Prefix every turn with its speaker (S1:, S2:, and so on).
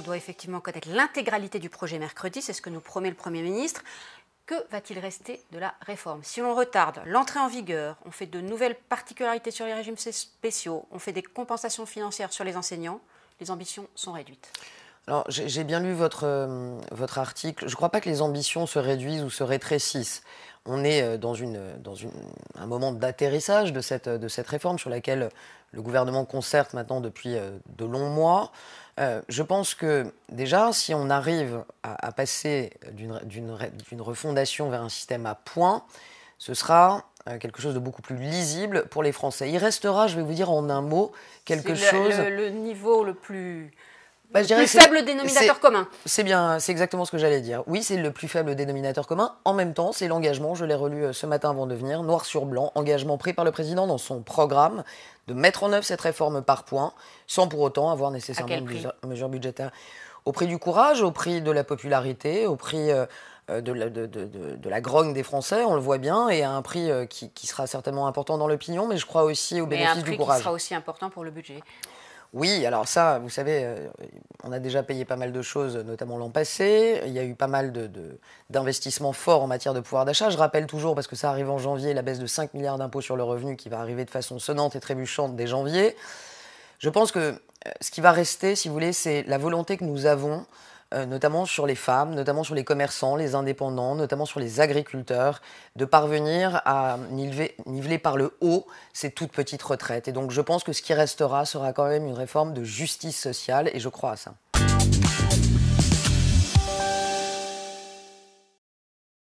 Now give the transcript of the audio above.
S1: doit effectivement connaître l'intégralité du projet mercredi, c'est ce que nous promet le Premier ministre. Que va-t-il rester de la réforme? Si l'on retarde l'entrée en vigueur, on fait de nouvelles particularités sur les régimes spéciaux, on fait des compensations financières sur les enseignants, les ambitions sont réduites.
S2: Alors, j'ai bien lu votre article. Je ne crois pas que les ambitions se réduisent ou se rétrécissent. On est dans un moment d'atterrissage de cette réforme sur laquelle le gouvernement concerte maintenant depuis de longs mois. Je pense que déjà, si on arrive à passer d'une refondation vers un système à points, ce sera quelque chose de beaucoup plus lisible pour les Français. Il restera, je vais vous dire en un mot, quelque chose...
S1: Le niveau le plus...
S2: Bah,
S1: le plus faible dénominateur commun.
S2: C'est bien, c'est exactement ce que j'allais dire. Oui, c'est le plus faible dénominateur commun. En même temps, c'est l'engagement, je l'ai relu ce matin avant de venir, noir sur blanc, engagement pris par le président dans son programme de mettre en œuvre cette réforme par points, sans pour autant avoir nécessairement une mesure budgétaire. Au prix du courage, au prix de la popularité, au prix de la grogne des Français, on le voit bien, et à un prix qui sera certainement important dans l'opinion, mais je crois aussi au bénéfice du courage.
S1: Mais un prix qui sera aussi important pour le budget.
S2: Oui, alors ça, vous savez, on a déjà payé pas mal de choses, notamment l'an passé. Il y a eu pas mal d'investissements forts en matière de pouvoir d'achat. Je rappelle toujours, parce que ça arrive en janvier, la baisse de 5 milliards d'impôts sur le revenu qui va arriver de façon sonnante et trébuchante dès janvier. Je pense que ce qui va rester, si vous voulez, c'est la volonté que nous avons, notamment sur les femmes, notamment sur les commerçants, les indépendants, notamment sur les agriculteurs, de parvenir à niveler par le haut ces toutes petites retraites. Et donc je pense que ce qui restera sera quand même une réforme de justice sociale, et je crois à ça.